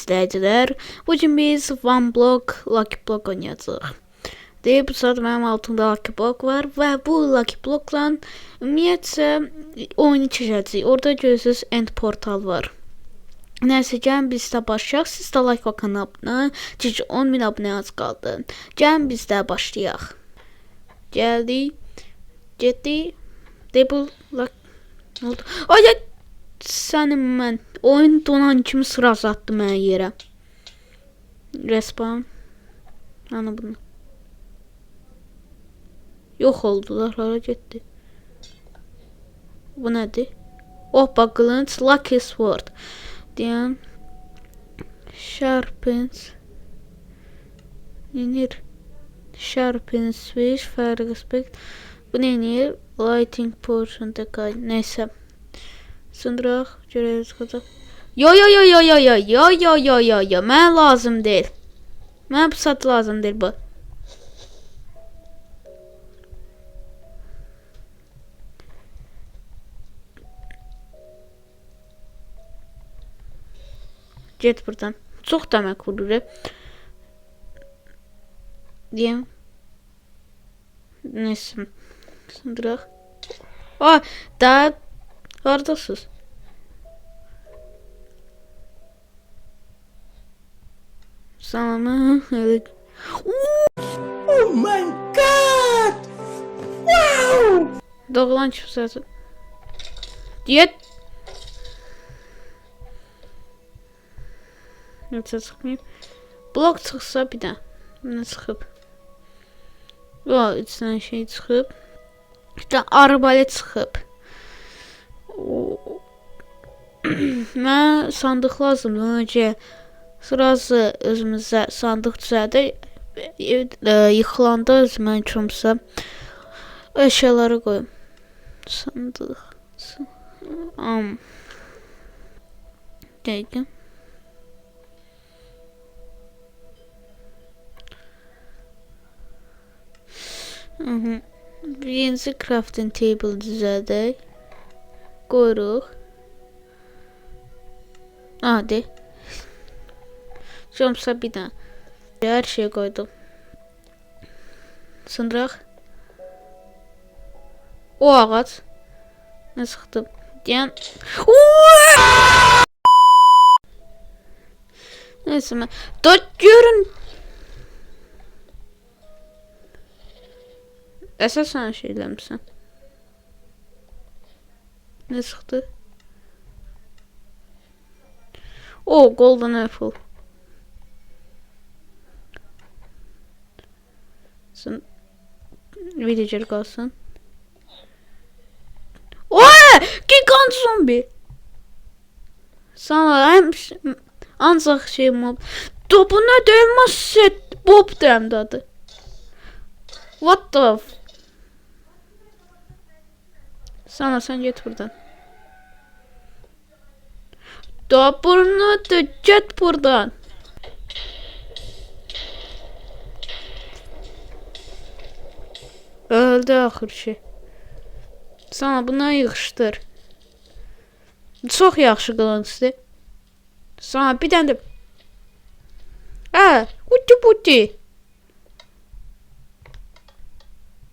izləyicilər. Bugün biz One Block Lucky Block oynayacağıq. Bu saat mənim altımda Lucky Block var və bu Lucky Blockla ümumiyyətcə oyunu keçəcəyik. Orada görürsünüz End Portal var. Nəysə, gəlin biz də başlayaq. Siz də like və kanalına. Çünki 10.000 abunə az qaldı. Gəlin biz də başlayaq. Gəldik. Getdik. Bu Lucky oldu. Ay, sənin mən oyun donan kimi sıra atdı mənə yerə. Respawn. Ana bunu. Yox oldular, hara getdi? Bu nədir? Oh, bax, qılınc, Lucky Sword. Deyən. Sharpens. Nenir? Sharpens Switch, Fire Respect. Bu nenir? Lighting Portion Decay. Neysə. Sındıraq, görəyiz qazaq. Yo, mənə lazım deyil. Mənə bu saat lazım deyil bu. Get buradan. Çox demək vurur. Deyəm. Neysə. Sındıraq. Aa, daha haradasınız? Salamı. Oh my god! Wow! Doğulan kimsəsi. Deyət. Nəsə çıxmayıb. Blok çıxsa bir də. Nə çıxıb? O, içindən şey çıxıb. İşte arbalet çıxıb. Mənə sandıq lazımdır. Önce sırası özümüzə sandıq düzəldir. Yıxılanda özümə kimsə əşyaları qoyum. Sandıq. Dəqiqə. Birinci crafting table düzəldək. Qoyuruq. Hadi. Şomsa bir dənə. Hər şey qoydum. Sındıraq. O ağac. Nə çıxdı? Deyən. Neysə mən. Görün. Əsasən şeyləmişsən. Nə çıxdı? O, Golden Apple. Villager qalsın. Ooo! Gigant zombi! Sana ancaq şey mob. Bu nə deyilməz set? Bob deyəmdə adı. What the f... Sana sen get buradan. Bunu da get buradan. Öldü axır şey. Sana buna yığışdır. Çox yaxşı qılıncdır. Sana bir dənə də... Hə, uti.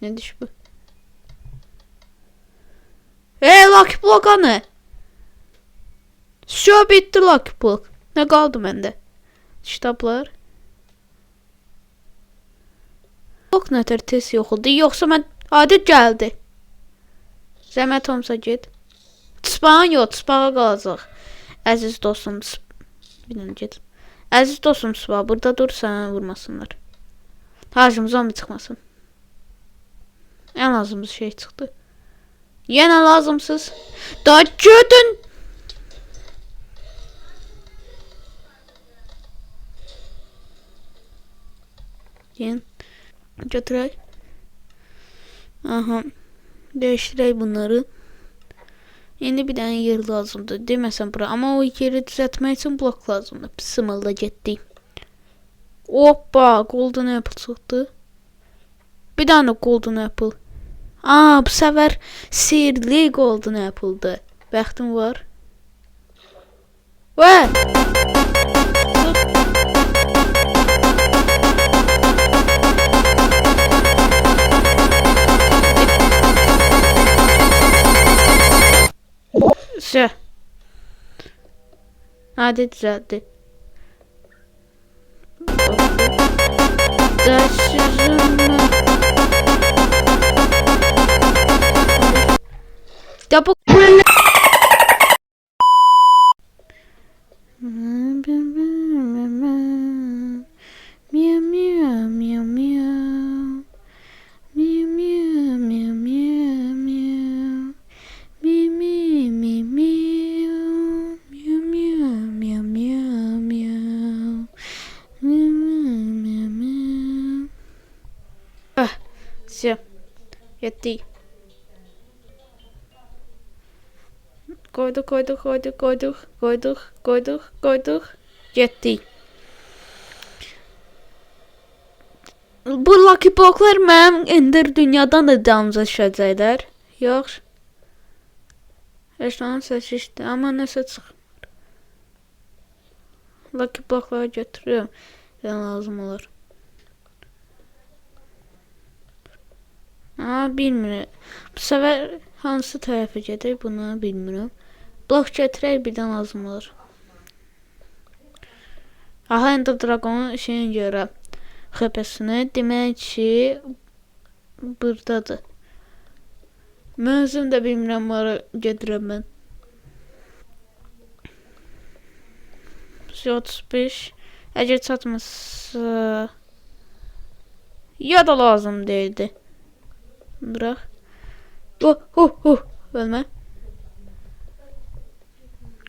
Ne diş bu? Lucky Block anı. Şu bitti Lucky Block. Ne kaldı məndə? Kitablar. Block nətər tez yox oldu. Yoxsa mən adət gəldi. Zəhmət olmasa get. Spawn yox, spawn qalacaq. Əziz dostum. Bilin get. Əziz dostum spawn. Burada dur, sənə vurmasınlar. Hacım zombi çıxmasın. En lazımsız şey çıxdı. Yenə lazımsız. Da gödün. Yen. Götürək. Aha. Değiştirək bunları. İndi bir dənə yer lazımdır. Deməsən bura. Amma o yeri düzəltmək üçün blok lazımdır. Sımılda getdik. Hoppa. Golden Apple çıxdı. Bir dənə Golden Apple. Bu sefer sihirli Golden Apple'dı. Bəxtim var. Vay! Все. Hadi düzeldi. Ya bu Miau miau miau miau. Miau miau miau miau miau. Mi mi mi miau. Miau miau miau miau miau. Miau miau miau miau. Ah, все. Yetti. Koyduk. Yetti. Bu Lucky Blocklar mənim Ender dünyadan da damıza düşəcəklər. Yox. Eşlanın səsi işte, amma nəsə çıxmır. Lucky Blockları götürüyorum. Yəni lazım olur. Bilmirəm. Bu səfər hansı tərəfə gedək, bunu bilmirəm. Blok gətirək, birdən lazım olur. Aha, Ender Dragon'un şeyini görə. Xəpəsini. Demək ki, buradadır. Mən özüm də bilmirəm, ara gedirəm mən. 35. Əgər çatmasa... Ya da lazım deyildi. Bırak. Ölmə.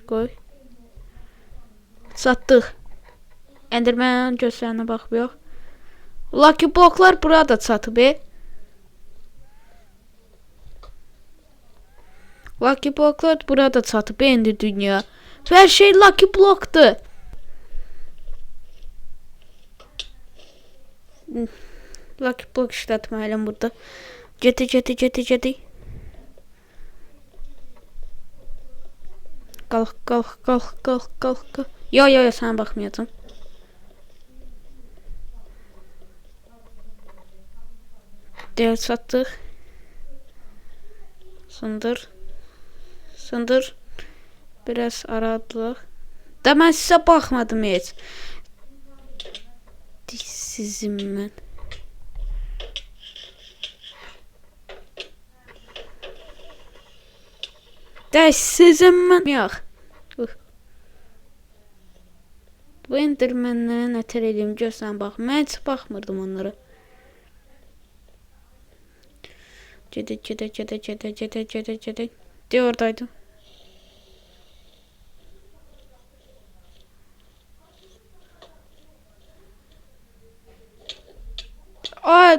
Qoy. Satdıq. Enderman gözlərinə baxmıyor. Lucky Blocklar burada çatıb. Lucky Blocklar burada çatıb indi dünya. Hər şey Lucky Block'dur. Lucky Block işlətməliyəm burada. Geti. Qalx. Yo, sana baxmayacağım. Deyil satdıq. Sındır. Biraz aradılıq. Da mən sizə baxmadım heç. Dişsizim mən. Dişsizim mən. Yox. Bu Enderman'lərə nətər edeyim, görsən bax. Mən heç baxmırdım onlara. Gedək. De oradaydım. Aa!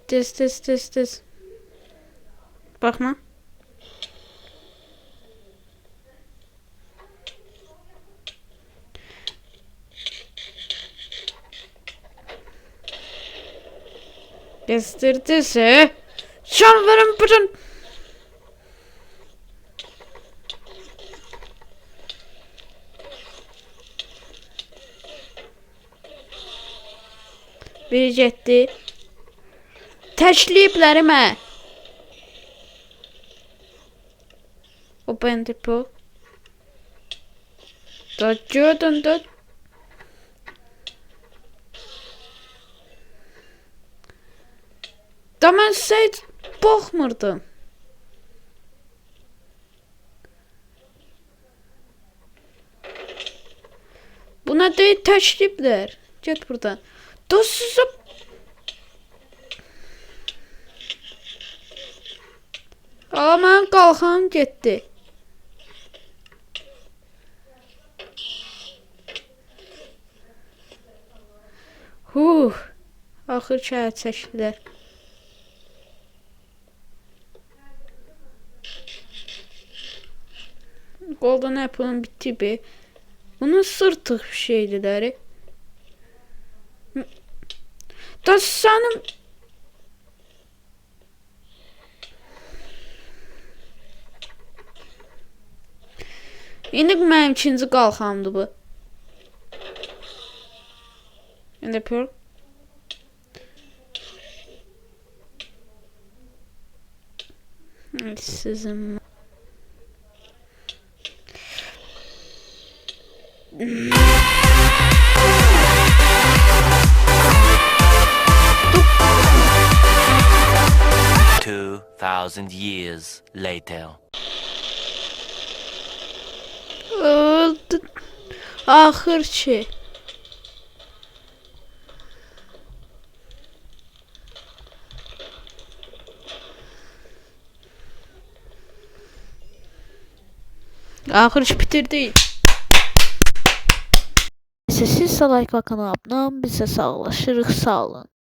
Des. Baxma. Gezdirdiyse canlarım bütün. Biri getdi. Təkliflərimə. Open depo. Döndü. Da mən sizə heç baxmırdım. Buna deyil təkliflər. Get buradan. Dostsuzum. Mən qalxam getdi. Axır şəhər çəkdilər. Golden Apple'ın bitti be. Bunun sırtık bir şeydiler. Da sanım. İndi mənim ikinci qalxamdı bu. Ne yapıyor? Sizin Years later. Öldü. Ahırçı. Ahırçı bitirdi. Siz like ve kanala abone olun. Bize sağlaşırıq. Sağ olun.